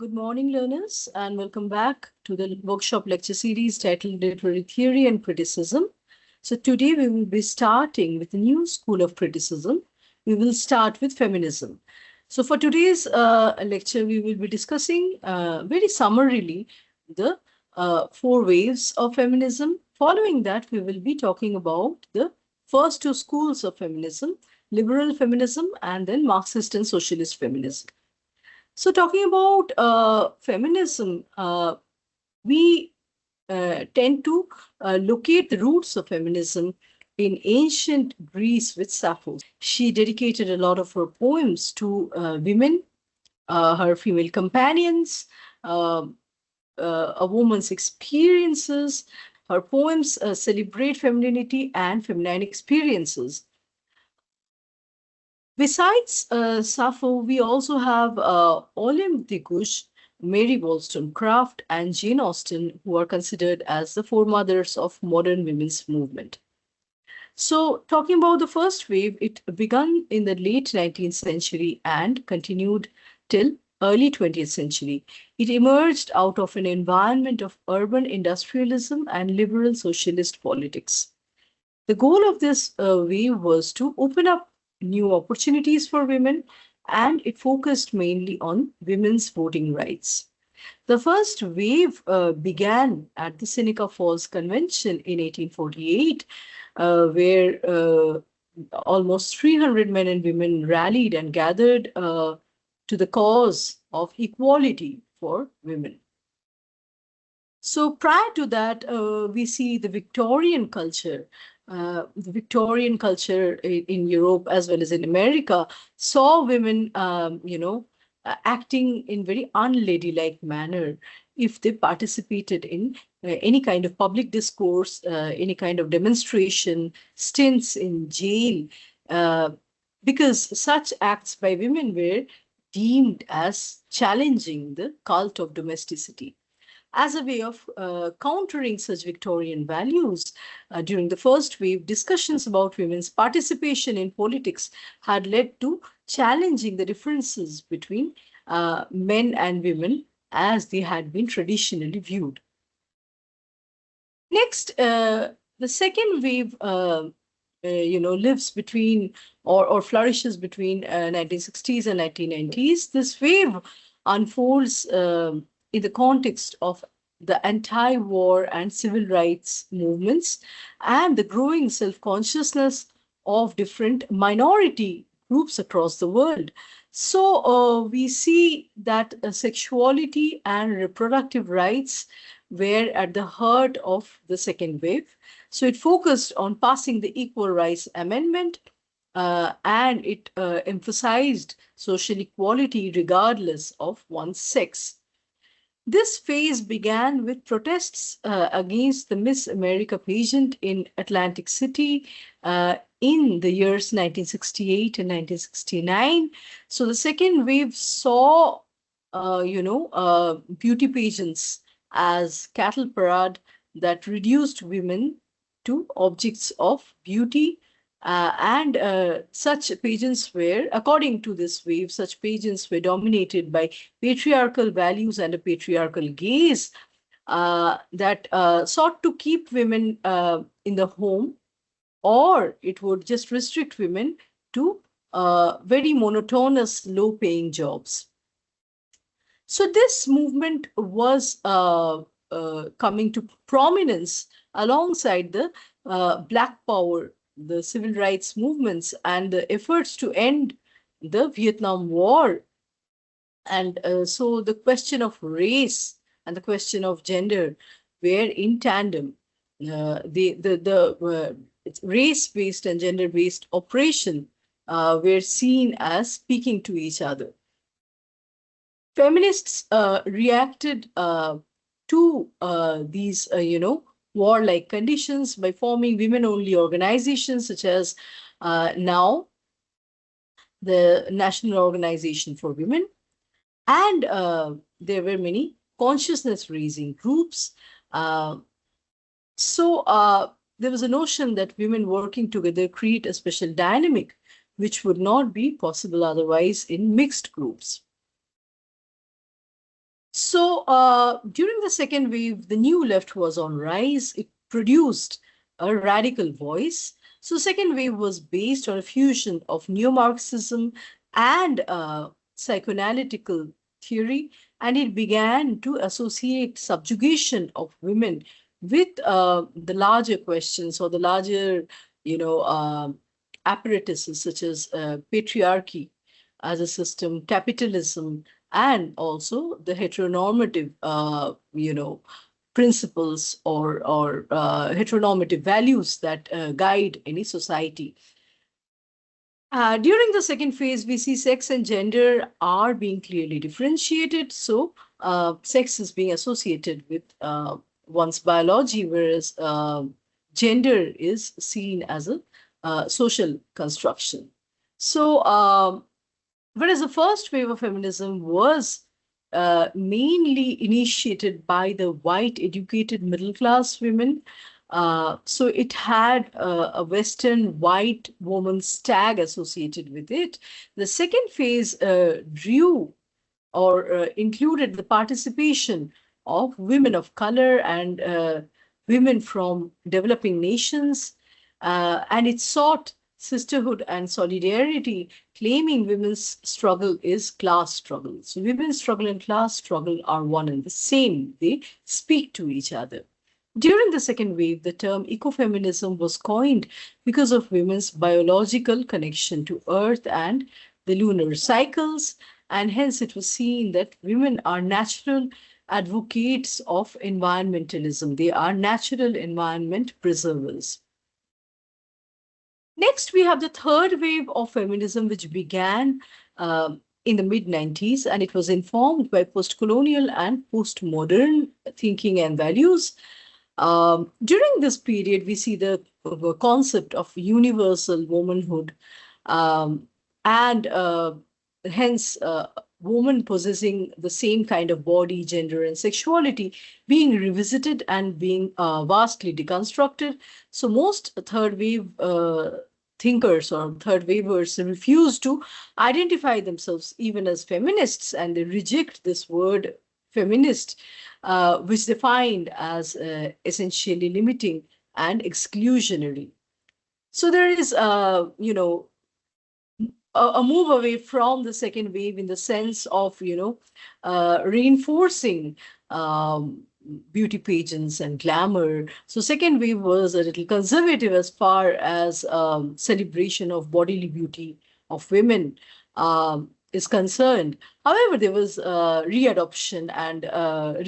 Good morning, learners, and welcome back to the workshop lecture series titled Literary Theory and Criticism. So, today we will be starting with a new school of criticism. We will start with feminism. So, for today's lecture, we will be discussing very summarily the four waves of feminism. Following that, we will be talking about the first two schools of feminism, liberal feminism and then Marxist and socialist feminism. So, talking about feminism, we tend to locate the roots of feminism in ancient Greece with Sappho. She dedicated a lot of her poems to women, her female companions, uh, a woman's experiences. Her poems celebrate femininity and feminine experiences. Besides Sappho, we also have Olympe de Gouges, Mary Wollstonecraft, and Jane Austen, who are considered as the foremothers of modern women's movement. So, talking about the first wave, it began in the late 19th century and continued till early 20th century. It emerged out of an environment of urban industrialism and liberal socialist politics. The goal of this wave was to open up new opportunities for women, and it focused mainly on women's voting rights. The first wave began at the Seneca Falls Convention in 1848, where almost 300 men and women rallied and gathered to the cause of equality for women. So prior to that, we see the Victorian culture. The Victorian culture in Europe as well as in America saw women, acting in very unladylike manner if they participated in any kind of public discourse, any kind of demonstration, stints in jail, uh, because such acts by women were deemed as challenging the cult of domesticity. As a way of countering such Victorian values, during the first wave, discussions about women's participation in politics had led to challenging the differences between men and women as they had been traditionally viewed. Next, the second wave, lives between or flourishes between 1960s and 1990s. This wave unfolds in the context of the anti-war and civil rights movements and the growing self-consciousness of different minority groups across the world. So we see that sexuality and reproductive rights were at the heart of the second wave. So it focused on passing the Equal Rights Amendment, and it emphasized social equality regardless of one's sex. This phase began with protests against the Miss America pageant in Atlantic City in the years 1968 and 1969. So the second wave saw, beauty pageants as cattle parade that reduced women to objects of beauty. And such pageants were, according to this wave, such pageants were dominated by patriarchal values and a patriarchal gaze that sought to keep women in the home, or it would just restrict women to very monotonous, low paying jobs. So this movement was coming to prominence alongside the Black Power, the civil rights movements, and the efforts to end the Vietnam War. And so the question of race and the question of gender were in tandem. The race-based and gender-based oppression were seen as speaking to each other. Feminists reacted to these, warlike conditions by forming women-only organizations such as now the National Organization for Women, and there were many consciousness-raising groups. So there was a notion that women working together create a special dynamic which would not be possible otherwise in mixed groups. During the second wave, the new left was on rise. It produced a radical voice. So, second wave was based on a fusion of neo-Marxism and psychoanalytical theory, and it began to associate subjugation of women with the larger questions or the larger, you know, apparatuses such as patriarchy as a system, capitalism, and also the heteronormative, principles or heteronormative values that guide any society. During the second phase, we see sex and gender are being clearly differentiated. So, sex is being associated with one's biology, whereas gender is seen as a social construction. So, whereas the first wave of feminism was mainly initiated by the white educated middle class women. So it had a Western white woman's tag associated with it. The second phase drew or included the participation of women of color and women from developing nations. And it sought sisterhood and solidarity, claiming women's struggle is class struggle. So, women's struggle and class struggle are one and the same, they speak to each other. During the second wave, the term ecofeminism was coined because of women's biological connection to Earth and the lunar cycles, and hence it was seen that women are natural advocates of environmentalism. They are natural environment preservers. Next, we have the third wave of feminism, which began in the mid 90s, and it was informed by post colonial and postmodern thinking and values. During this period, we see the concept of universal womanhood, and hence woman possessing the same kind of body, gender, and sexuality being revisited and being vastly deconstructed. So most third wave thinkers or third wavers refuse to identify themselves even as feminists, and they reject this word feminist, which they find as essentially limiting and exclusionary. So there is, a move away from the second wave in the sense of reinforcing beauty pageants and glamour. So second wave was a little conservative as far as celebration of bodily beauty of women is concerned. However, there was readoption and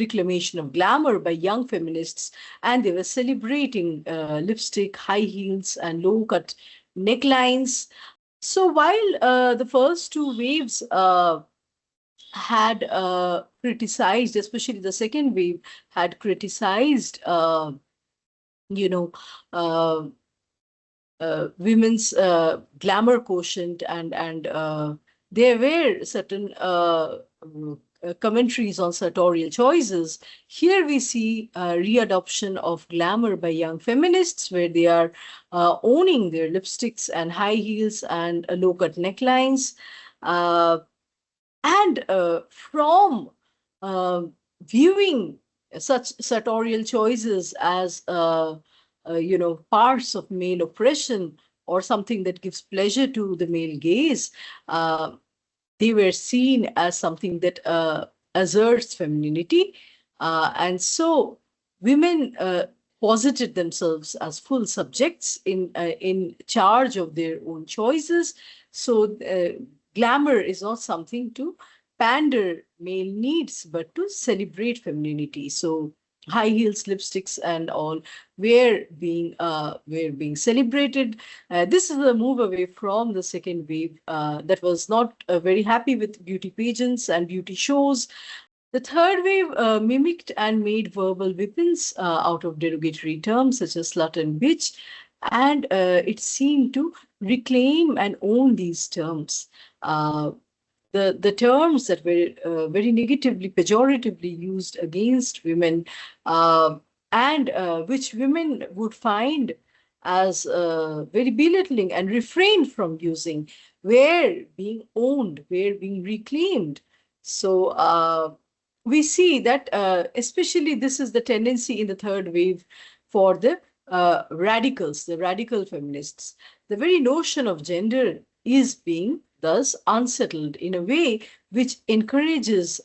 reclamation of glamour by young feminists, and they were celebrating lipstick, high heels, and low cut necklines. So while the first two waves had criticized, especially the second wave had criticized, you know, uh, women's glamour quotient, and there were certain commentaries on sartorial choices. Here we see readoption of glamour by young feminists, where they are owning their lipsticks and high heels and low-cut necklines. Uh, and from uh, viewing such sartorial choices as parts of male oppression or something that gives pleasure to the male gaze, they were seen as something that asserts femininity. And so women posited themselves as full subjects in charge of their own choices. So glamour is not something to pander male needs, but to celebrate femininity. So high heels, lipsticks, and all were being celebrated. This is a move away from the second wave that was not very happy with beauty pageants and beauty shows. The third wave mimicked and made verbal weapons out of derogatory terms such as slut and bitch, and it seemed to reclaim and own these terms. Uh, the terms that were very negatively, pejoratively used against women, uh, and which women would find as very belittling and refrain from using, were being owned, were being reclaimed. So we see that especially this is the tendency in the third wave for the radicals, the radical feminists. The very notion of gender is being thus unsettled in a way which encourages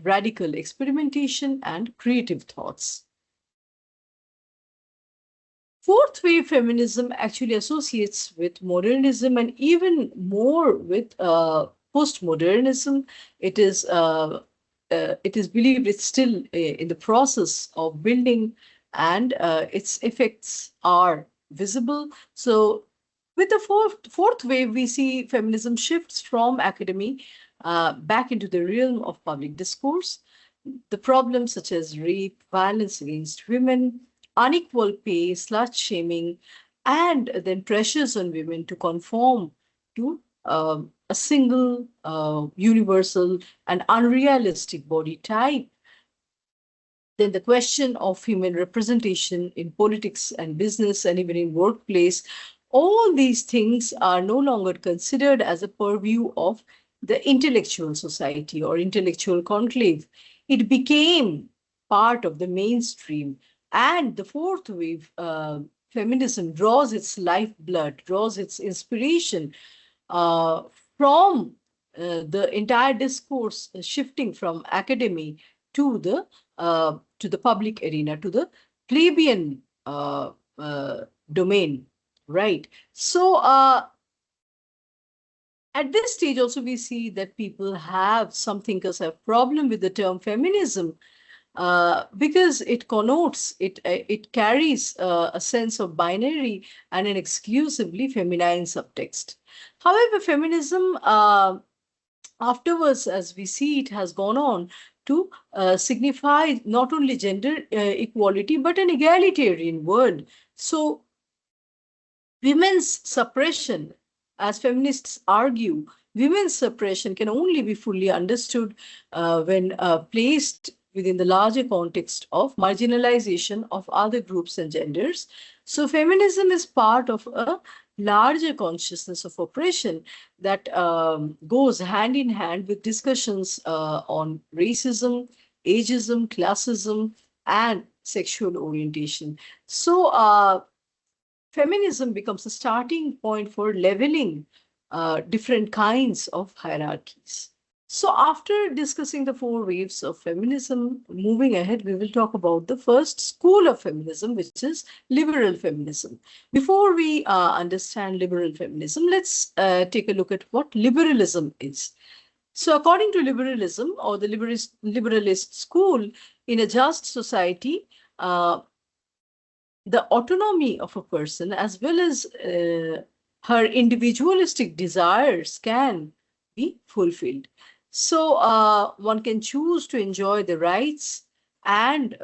radical experimentation and creative thoughts. Fourth wave feminism actually associates with modernism and even more with postmodernism. It is it is believed it's still in the process of building, and its effects are visible. So, with the fourth wave, we see feminism shifts from academy back into the realm of public discourse. The problems such as rape, violence against women, unequal pay, slut shaming, and then pressures on women to conform to a single, universal, and unrealistic body type. Then the question of female representation in politics and business and even in workplace, all these things are no longer considered as a purview of the intellectual society or intellectual conclave. It became part of the mainstream. And the fourth wave feminism draws its lifeblood, draws its inspiration uh, from the entire discourse shifting from academy to the public arena, to the plebeian domain, right? So at this stage also we see that people have, some thinkers have problem with the term feminism because it connotes, it carries a sense of binary and an exclusively feminine subtext. However, feminism afterwards, as we see, it has gone on to signify not only gender equality but an egalitarian world. So women's suppression, as feminists argue, women's suppression can only be fully understood when placed within the larger context of marginalization of other groups and genders. So, feminism is part of a larger consciousness of oppression that goes hand in hand with discussions on racism, ageism, classism, and sexual orientation. So, feminism becomes a starting point for leveling different kinds of hierarchies. So, after discussing the four waves of feminism, moving ahead, we will talk about the first school of feminism, which is liberal feminism. Before we understand liberal feminism, let's take a look at what liberalism is. So, according to liberalism or the liberalist school, in a just society, the autonomy of a person as well as her individualistic desires can be fulfilled. So one can choose to enjoy the rights and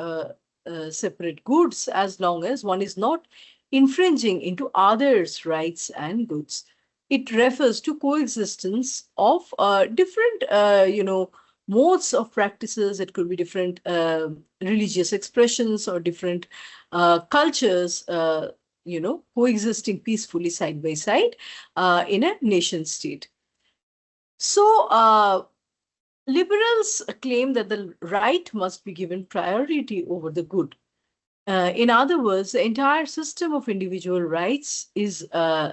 separate goods as long as one is not infringing into others' rights and goods. It refers to coexistence of different, modes of practices. It could be different religious expressions or different cultures, coexisting peacefully side by side in a nation state. So, liberals claim that the right must be given priority over the good. In other words, the entire system of individual rights is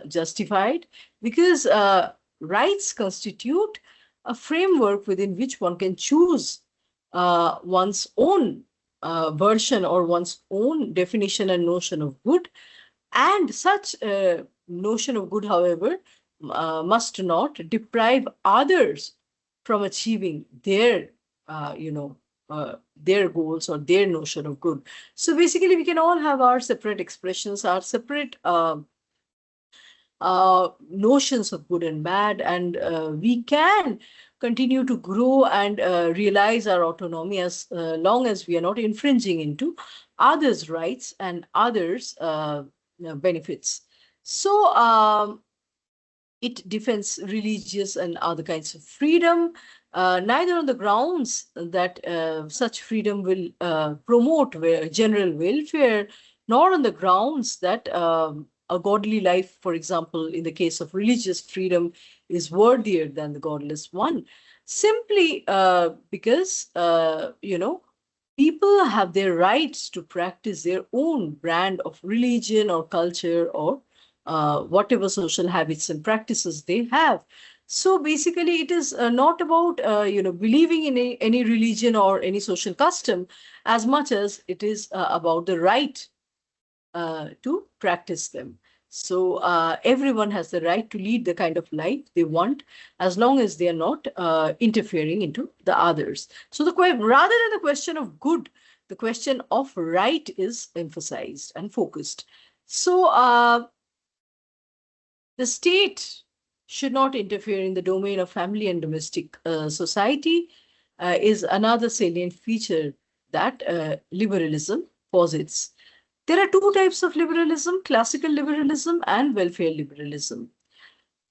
justified because rights constitute a framework within which one can choose one's own version or one's own definition and notion of good. And such a notion of good, however, must not deprive others from achieving their, their goals or their notion of good. So basically, we can all have our separate expressions, our separate notions of good and bad, and we can continue to grow and realize our autonomy as long as we are not infringing into others' rights and others' benefits. So, it defends religious and other kinds of freedom, neither on the grounds that such freedom will promote general welfare, nor on the grounds that a godly life, for example, in the case of religious freedom, is worthier than the godless one, simply because, people have their rights to practice their own brand of religion or culture or whatever social habits and practices they have. So basically, it is not about believing in any religion or any social custom, as much as it is about the right to practice them. So everyone has the right to lead the kind of life they want, as long as they are not interfering into the others. So rather than the question of good, the question of right is emphasized and focused. So the state should not interfere in the domain of family and domestic society is another salient feature that liberalism posits. There are two types of liberalism: classical liberalism and welfare liberalism.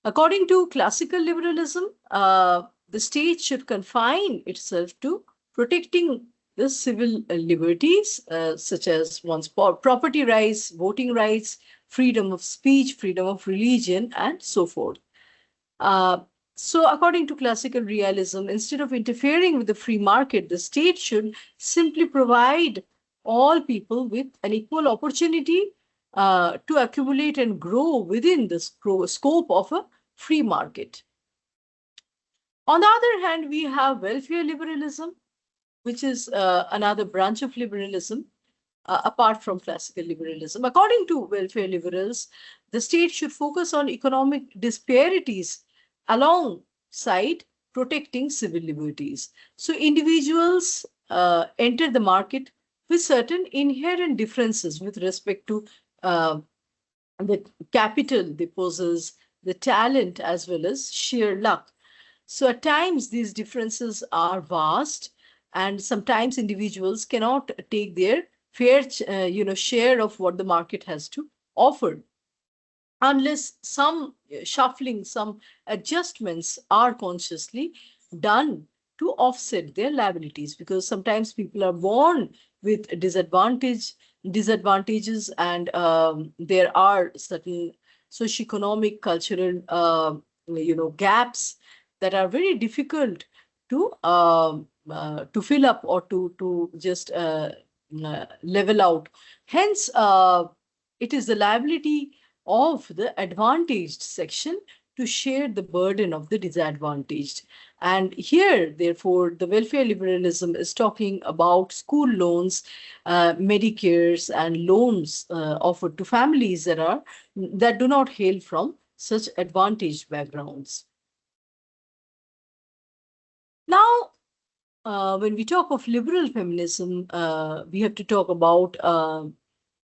According to classical liberalism, the state should confine itself to protecting the civil liberties, such as one's property rights, voting rights, freedom of speech, freedom of religion, and so forth. Uh, so, according to classical realism, instead of interfering with the free market, the state should simply provide all people with an equal opportunity to accumulate and grow within the scope of a free market. On the other hand, we have welfare liberalism, which is another branch of liberalism apart from classical liberalism. According to welfare liberals, the state should focus on economic disparities alongside protecting civil liberties. So individuals enter the market with certain inherent differences with respect to uh, the capital they possess, the talent, as well as sheer luck. So at times these differences are vast, and sometimes individuals cannot take their fair, share of what the market has to offer, unless some shuffling, some adjustments are consciously done to offset their liabilities. Because sometimes people are born with disadvantages, and there are certain socioeconomic, cultural, gaps that are very difficult to fill up or to just level out. Hence, it is the liability of the advantaged section to share the burden of the disadvantaged. And here, therefore, the welfare liberalism is talking about school loans, Medicares, and loans offered to families that do not hail from such advantaged backgrounds. Now, when we talk of liberal feminism, we have to talk about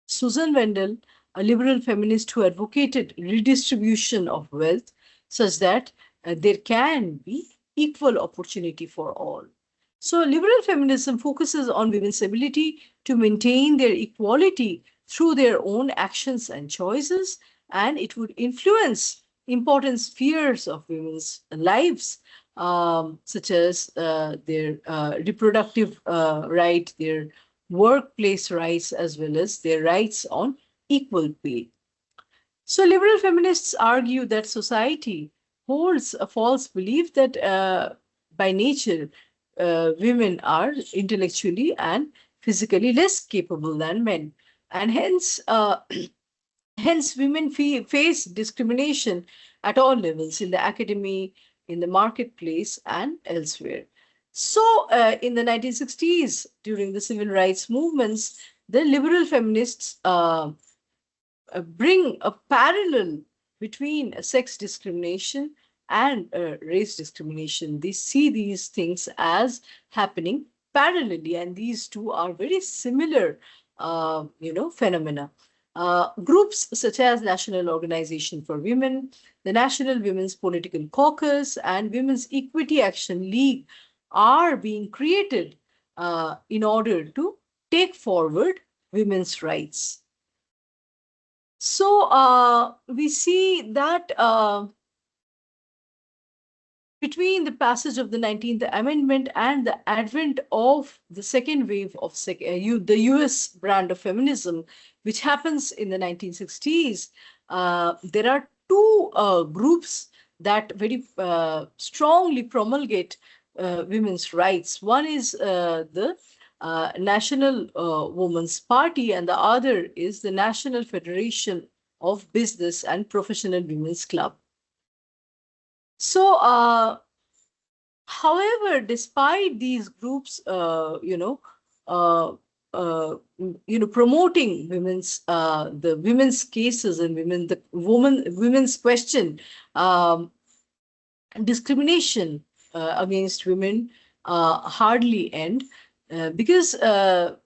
Susan Wendell, a liberal feminist who advocated redistribution of wealth such that there can be equal opportunity for all. So, liberal feminism focuses on women's ability to maintain their equality through their own actions and choices, and it would influence important spheres of women's lives, such as their reproductive right, their workplace rights, as well as their rights on equal pay. So, liberal feminists argue that society holds a false belief that by nature women are intellectually and physically less capable than men, and hence women face discrimination at all levels in the academy, in the marketplace, and elsewhere. So, in the 1960s, during the civil rights movements, the liberal feminists bring a parallel between sex discrimination and race discrimination. They see these things as happening parallelly, and these two are very similar, phenomena. Groups such as National Organization for Women, the National Women's Political Caucus, and Women's Equity Action League are being created in order to take forward women's rights. So we see that between the passage of the 19th Amendment and the advent of the second wave of the US brand of feminism, which happens in the 1960s, there are two groups that very strongly promulgate women's rights. One is the National Women's Party, and the other is the National Federation of Business and Professional Women's Club. So, however, despite these groups, uh, promoting the women's cases and women's question, um, discrimination against women hardly end, because the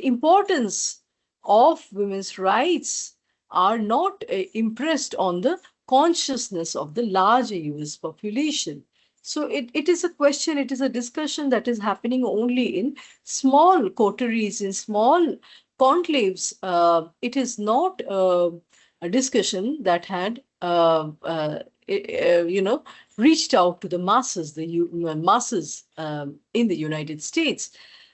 importance of women's rights are not impressed on the consciousness of the larger US population. So it is a question, it is a discussion that is happening only in small coteries, in small conclaves. It is not a discussion that had reached out to the masses, masses in the United States.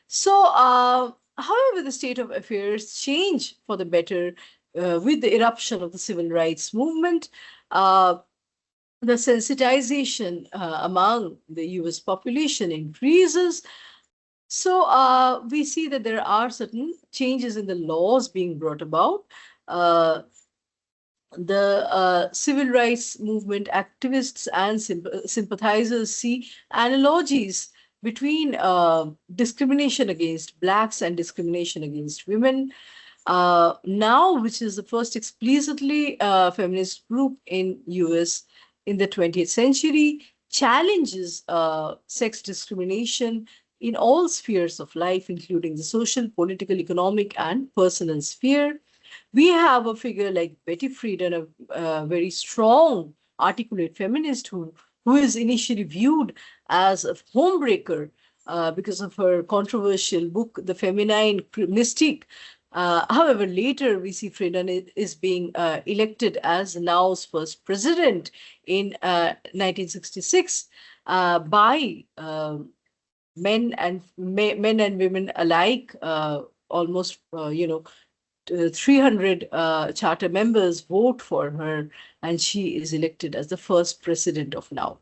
So, however, the state of affairs change for the better with the eruption of the civil rights movement. The sensitization among the US population increases. So we see that there are certain changes in the laws being brought about. Uh, the civil rights movement activists and sympathizers see analogies between discrimination against blacks and discrimination against women. Now, which is the first explicitly feminist group in US in the 20th century, challenges sex discrimination in all spheres of life, including the social, political, economic, and personal sphere. We have a figure like Betty Friedan, a very strong, articulate feminist who is initially viewed as a homebreaker because of her controversial book, The Feminine Mystique. However, later we see Friedan is being elected as now's first president in 1966 by men and women alike. Almost, 300 charter members vote for her, and she is elected as the first president of now.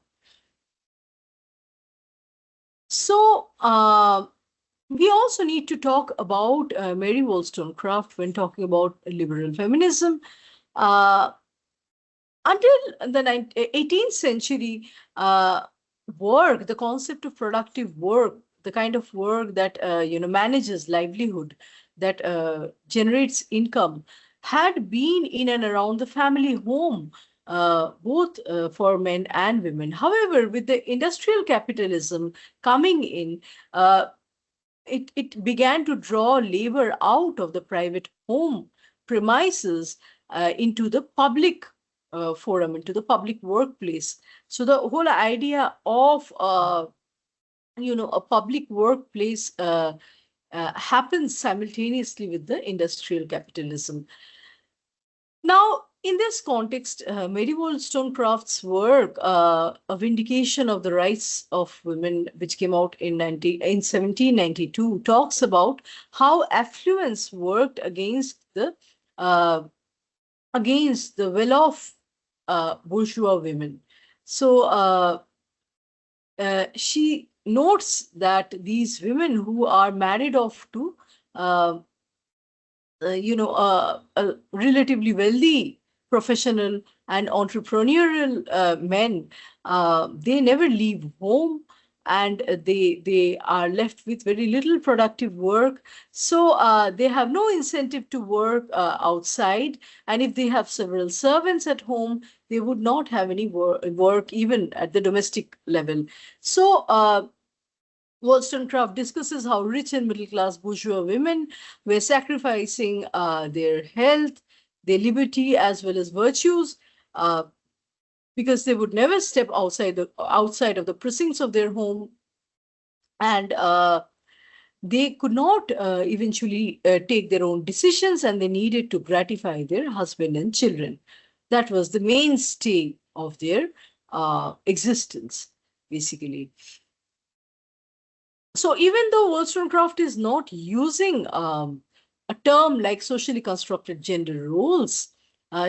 So, we also need to talk about Mary Wollstonecraft when talking about liberal feminism. Uh, until the 18th century, work, the concept of productive work, the kind of work that manages livelihood, that generates income, had been in and around the family home, both for men and women. However, with the industrial capitalism coming in, it began to draw labor out of the private home premises into the public forum, into the public workplace. So the whole idea of a public workplace happens simultaneously with the industrial capitalism. Now, in this context, Mary Wollstonecraft's work, A Vindication of the Rights of Women, which came out in 1792, talks about how affluence worked uh, against the well-off bourgeois women. So she notes that these women who are married off to uh, relatively wealthy professional and entrepreneurial men, they never leave home, and they are left with very little productive work. So they have no incentive to work outside, and if they have several servants at home, they would not have any work even at the domestic level. So Wollstonecraft discusses how rich and middle class bourgeois women were sacrificing their health, their liberty, as well as virtues, uh, because they would never step outside of the precincts of their home, and they could not eventually take their own decisions, and they needed to gratify their husband and children. That was the mainstay of their existence, basically. So even though Wollstonecraft is not using a term like socially constructed gender roles,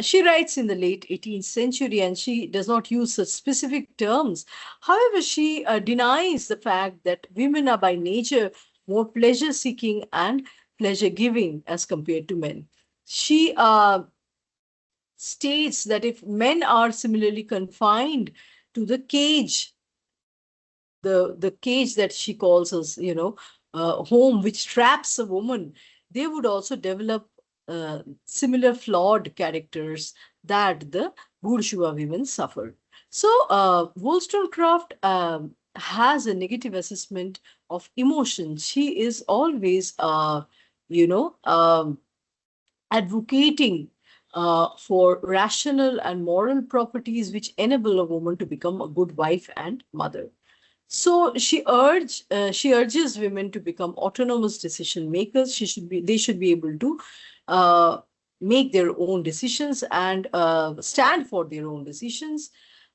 She writes in the late 18th century and she does not use such specific terms. However, she denies the fact that women are by nature more pleasure seeking and pleasure giving as compared to men. She states that if men are similarly confined to the cage, the cage that she calls us, home, which traps a woman, they would also develop similar flawed characters that the bourgeois women suffer. So, Wollstonecraft has a negative assessment of emotion. She is always, you know, um, advocating for rational and moral properties which enable a woman to become a good wife and mother. So she urges women to become autonomous decision makers. They should be able to uh, make their own decisions and stand for their own decisions.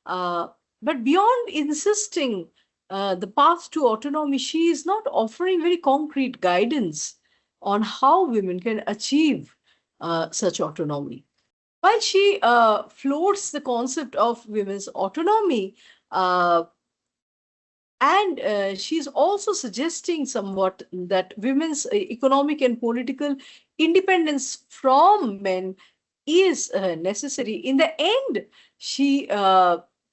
Uh, but beyond insisting the path to autonomy, she is not offering very concrete guidance on how women can achieve such autonomy. While she floats the concept of women's autonomy, uh, and she's also suggesting somewhat that women's economic and political independence from men is necessary. In the end, she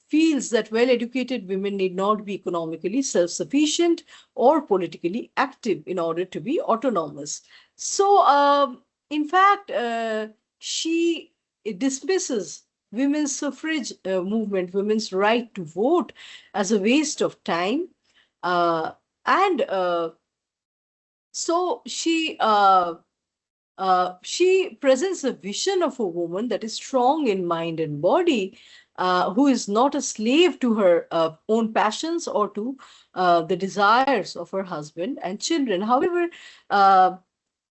feels that well educated women need not be economically self sufficient or politically active in order to be autonomous. So, in fact, she dismisses women's suffrage movement, women's right to vote, as a waste of time. Uh, and so she presents a vision of a woman that is strong in mind and body, who is not a slave to her own passions or to the desires of her husband and children. However, uh,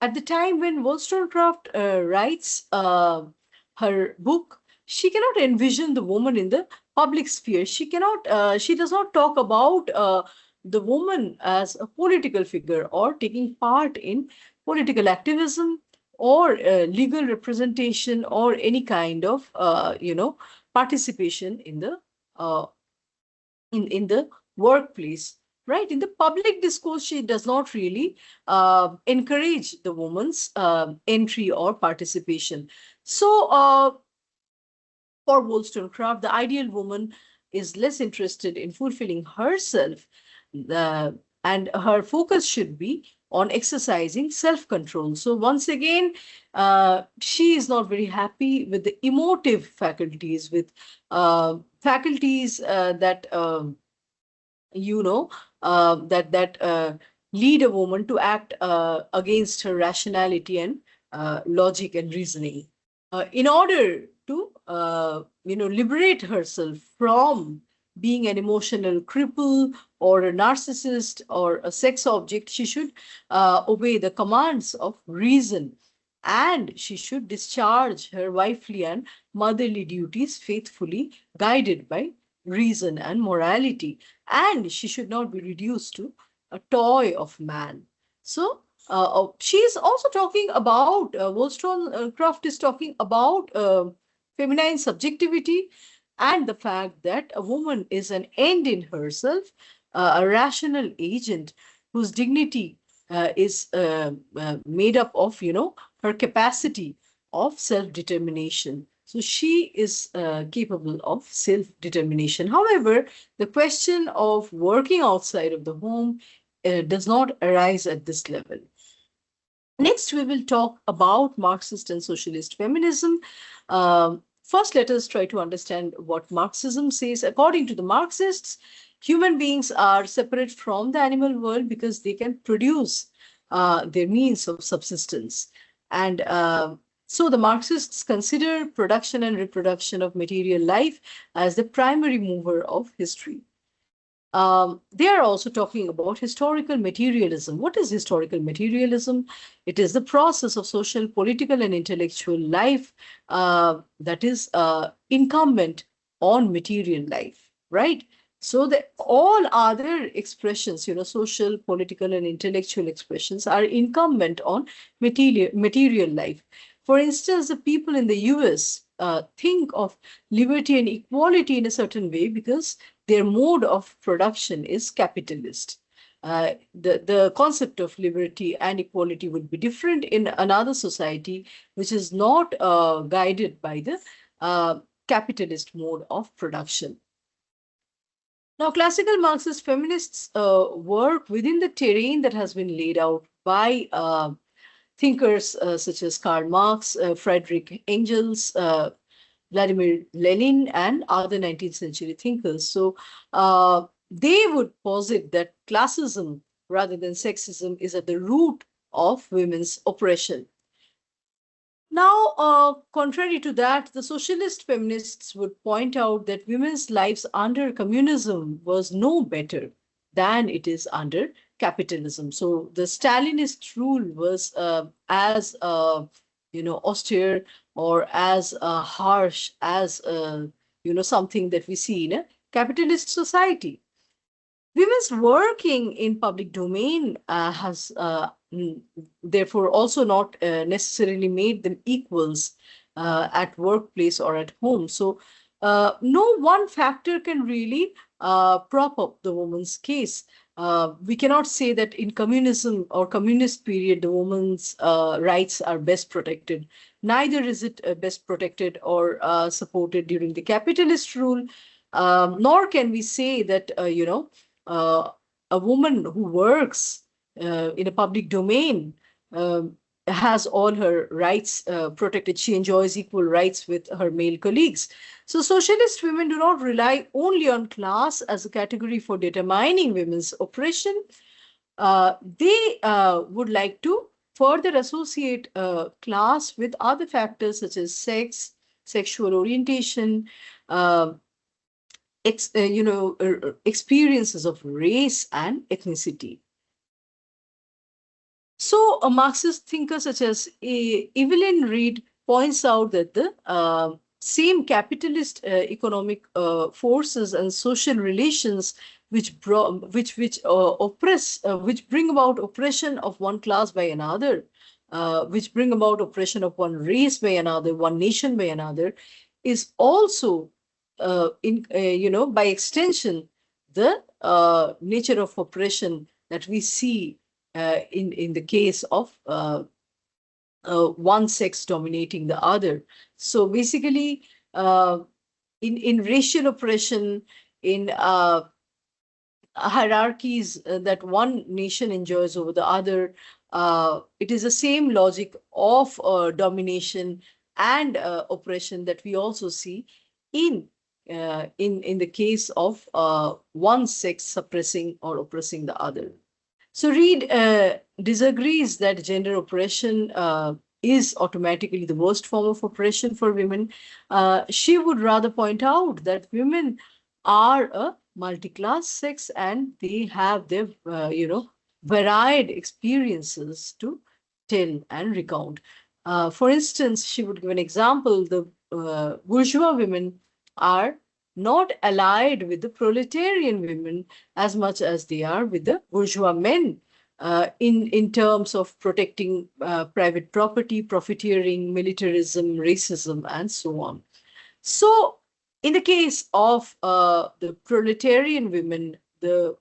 at the time when Wollstonecraft writes her book, she cannot envision the woman in the public sphere. She does not talk about the woman as a political figure or taking part in political activism or legal representation or any kind of, participation uh, in the workplace, right? In the public discourse, she does not really encourage the woman's entry or participation. So, for Wollstonecraft, the ideal woman is less interested in fulfilling herself, uh, and her focus should be on exercising self control. So, once again, she is not very happy with the emotive faculties, with faculties that lead a woman to act against her rationality and logic and reasoning. In order to liberate herself from being an emotional cripple or a narcissist or a sex object, she should obey the commands of reason, and she should discharge her wifely and motherly duties faithfully, guided by reason and morality, and she should not be reduced to a toy of man. So she is also talking about, Wollstonecraft is talking about feminine subjectivity and the fact that a woman is an end in herself, a rational agent whose dignity is made up of, her capacity of self determination. So she is capable of self determination. However, the question of working outside of the home does not arise at this level. Next, we will talk about Marxist and socialist feminism. First, let us try to understand what Marxism says. According to the Marxists, human beings are separate from the animal world because they can produce their means of subsistence. And so the Marxists consider production and reproduction of material life as the primary mover of history. They are also talking about historical materialism. What is historical materialism? It is the process of social, political, and intellectual life that is incumbent on material life, right? So that all other expressions, social, political, and intellectual expressions are incumbent on material life. For instance, the people in the US think of liberty and equality in a certain way because their mode of production is capitalist. The concept of liberty and equality would be different in another society which is not guided by the capitalist mode of production. Now, classical Marxist feminists work within the terrain that has been laid out by thinkers such as Karl Marx, Friedrich Engels, Vladimir Lenin, and other 19th century thinkers. So they would posit that classism rather than sexism is at the root of women's oppression. Now, contrary to that, the socialist feminists would point out that women's lives under communism was no better than it is under capitalism. So the Stalinist rule was as austere or as harsh as something that we see in a capitalist society. Women's working in public domain has therefore also not necessarily made them equals at workplace or at home. So no one factor can really prop up the woman's case. We cannot say that in communism or communist period the woman's rights are best protected. Neither is it best protected or supported during the capitalist rule. Nor can we say that uh, a woman who works in a public domain has all her rights protected. She enjoys equal rights with her male colleagues. So, socialist women do not rely only on class as a category for determining women's oppression. They would like to further associate class with other factors such as sex, sexual orientation, uh, experiences of race and ethnicity. So, a Marxist thinker such as Evelyn Reed points out that the same capitalist economic forces and social relations which bring about oppression of one class by another, which bring about oppression of one race by another, one nation by another, is also by extension the nature of oppression that we see in the case of one sex dominating the other. So basically, in racial oppression, in hierarchies that one nation enjoys over the other, it is the same logic of domination and oppression that we also see in in the case of one sex suppressing or oppressing the other. So Reed disagrees that gender oppression is automatically the worst form of oppression for women. She would rather point out that women are a multi-class sex and they have their, varied experiences to tell and recount. For instance, she would give an example. The bourgeois women are not allied with the proletarian women as much as they are with the bourgeois men in terms of protecting private property, profiteering, militarism, racism, and so on. So, in the case of the proletarian women, the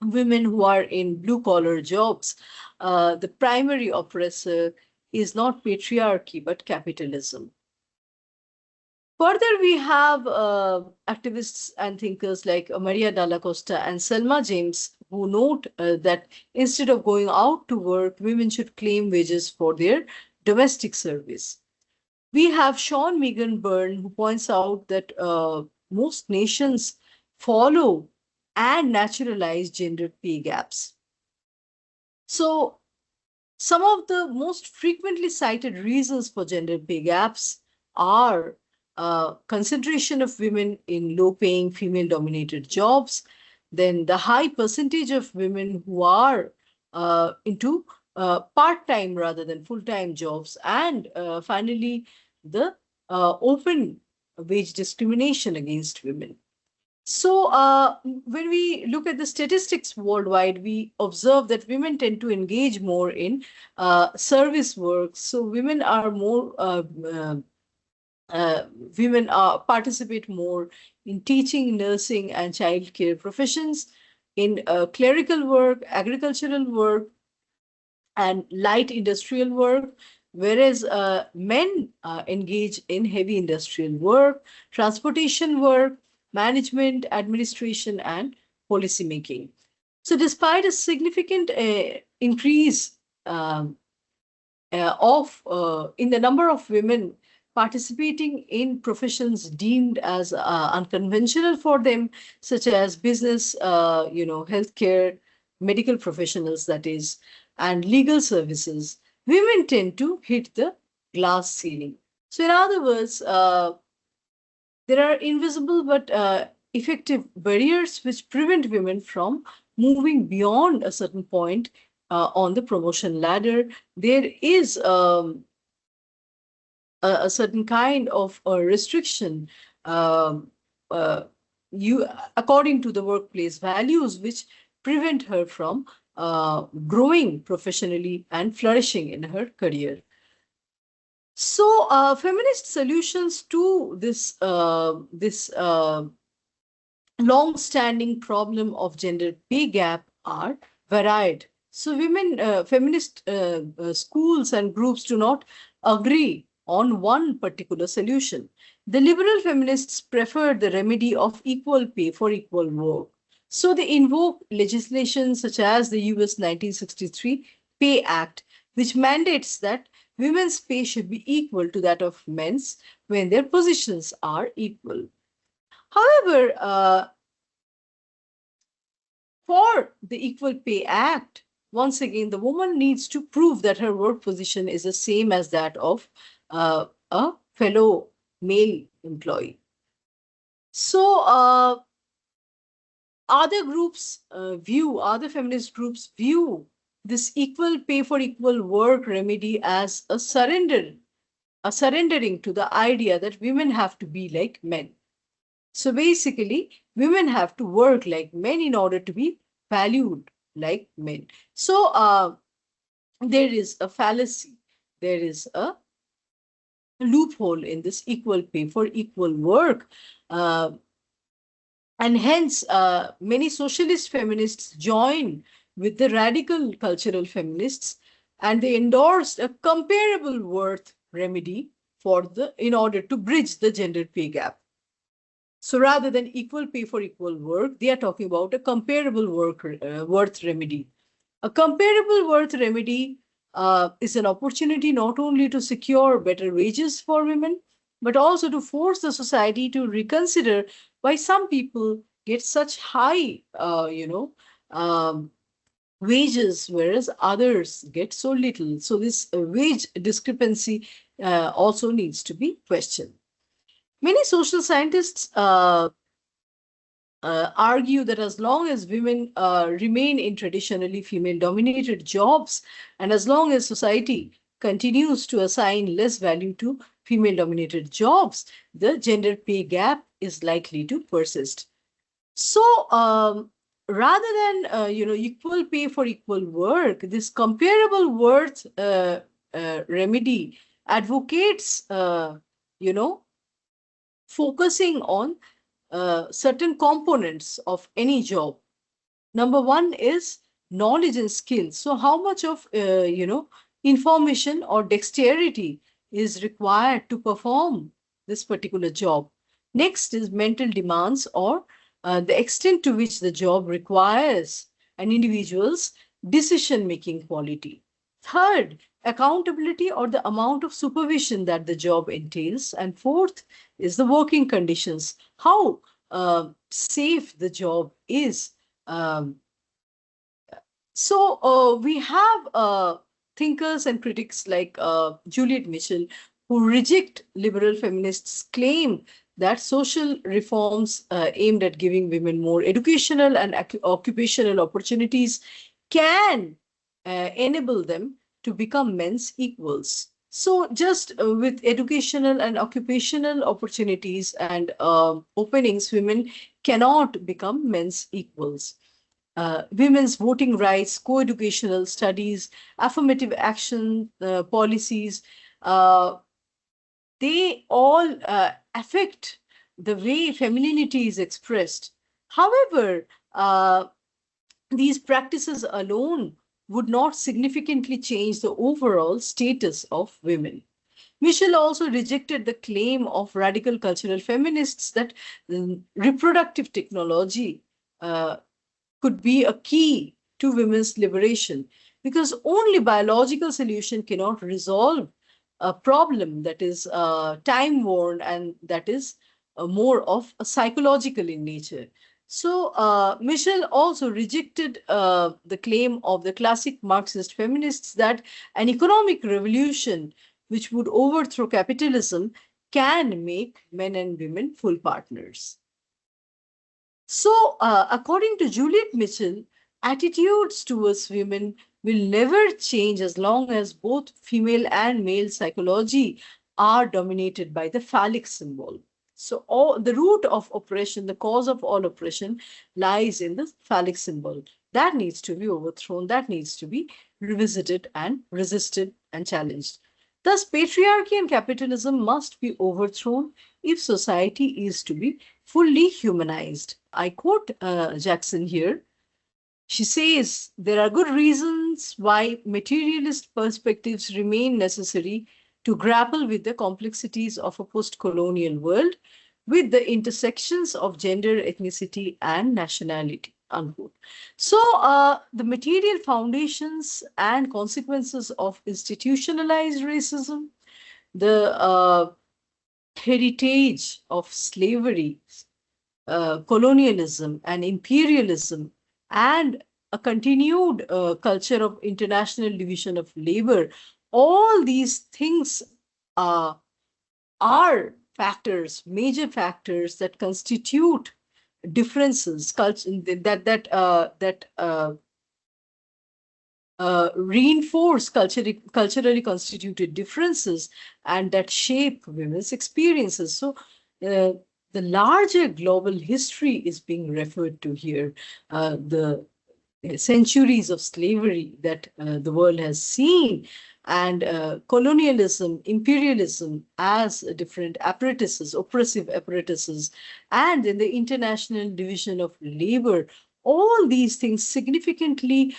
women who are in blue collar jobs, the primary oppressor is not patriarchy but capitalism. Further, we have activists and thinkers like Maria Dalla Costa and Selma James, who note that instead of going out to work, women should claim wages for their domestic service. We have Sean Megan Byrne, who points out that most nations follow and naturalize gender pay gaps. So, some of the most frequently cited reasons for gender pay gaps are concentration of women in low paying female dominated jobs, then the high percentage of women who are into part time rather than full time jobs, and finally, the open wage discrimination against women. So, when we look at the statistics worldwide, we observe that women tend to engage more in service work. So, women are more uh, women participate more in teaching, nursing, and childcare professions, in clerical work, agricultural work, and light industrial work, whereas men engage in heavy industrial work, transportation work, management, administration, and policy making. So, despite a significant increase um, of in the number of women participating in professions deemed as unconventional for them, such as business, healthcare, medical professionals, that is, and legal services, women tend to hit the glass ceiling. So, in other words, there are invisible but effective barriers which prevent women from moving beyond a certain point on the promotion ladder. There is a certain kind of restriction, um, uh, you according to the workplace values, which prevent her from growing professionally and flourishing in her career. So, feminist solutions to this long-standing problem of gender pay gap are varied. So, feminist schools and groups do not agree on one particular solution. The liberal feminists prefer the remedy of equal pay for equal work. So, they invoke legislation such as the US 1963 Pay Act, which mandates that women's pay should be equal to that of men's when their positions are equal. However, for the Equal Pay Act, once again, the woman needs to prove that her work position is the same as that of a fellow male employee. So, other feminist groups view this equal pay for equal work remedy as a surrendering to the idea that women have to be like men. So basically, women have to work like men in order to be valued like men. So there is a fallacy, there is a loophole in this equal pay for equal work. Uh, and hence, many socialist feminists join with the radical cultural feminists, and they endorsed a comparable worth remedy in order to bridge the gender pay gap. So rather than equal pay for equal work, they are talking about a comparable worth remedy. A comparable worth remedy is an opportunity not only to secure better wages for women, but also to force the society to reconsider why some people get such high, wages, whereas others get so little. So this wage discrepancy also needs to be questioned. Many social scientists argue that as long as women remain in traditionally female dominated jobs, and as long as society continues to assign less value to female dominated jobs, the gender pay gap is likely to persist. So, rather than equal pay for equal work, this comparable worth remedy advocates you know focusing on certain components of any job. Number one is knowledge and skill. So how much of information or dexterity is required to perform this particular job. Next is mental demands, or the extent to which the job requires an individual's decision making quality. Third, accountability, or the amount of supervision that the job entails. And fourth is the working conditions, how safe the job is. Um, we have thinkers and critics like Juliet Mitchell, who reject liberal feminists' claim that social reforms aimed at giving women more educational and occupational opportunities can enable them to become men's equals. So, just with educational and occupational opportunities and openings, women cannot become men's equals. Women's voting rights, co-educational studies, affirmative action policies, uh, they all affect the way femininity is expressed. However, these practices alone would not significantly change the overall status of women. Michel also rejected the claim of radical cultural feminists that reproductive technology uh, could be a key to women's liberation, because only biological solution cannot resolve a problem that is time worn and that is more of a psychological in nature. So Michel also rejected the claim of the classic Marxist feminists that an economic revolution which would overthrow capitalism can make men and women full partners. So, according to Juliet Mitchell, attitudes towards women will never change as long as both female and male psychology are dominated by the phallic symbol. So, all, the root of oppression, the cause of all oppression, lies in the phallic symbol. That needs to be overthrown, that needs to be revisited and resisted and challenged. Thus, patriarchy and capitalism must be overthrown if society is to be fully humanized. I quote Jackson here. She says there are good reasons why materialist perspectives remain necessary to grapple with the complexities of a post colonial world, with the intersections of gender, ethnicity, and nationality. Unquote. So, the material foundations and consequences of institutionalized racism, the heritage of slavery, colonialism and imperialism, and a continued culture of international division of labor, all these things uh, are factors, major factors that constitute differences, culture that reinforce culturally constituted differences and that shape women's experiences. So, the larger global history is being referred to here. The centuries of slavery that the world has seen, and colonialism, imperialism as different apparatuses, oppressive apparatuses, and in the international division of labor, all these things significantly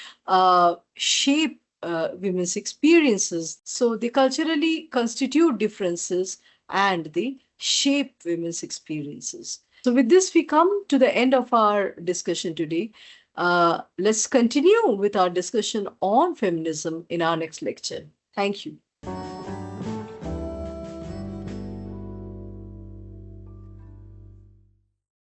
shape women's experiences. So they culturally constitute differences and they shape women's experiences. So, with this, we come to the end of our discussion today. Let's continue with our discussion on feminism in our next lecture. Thank you.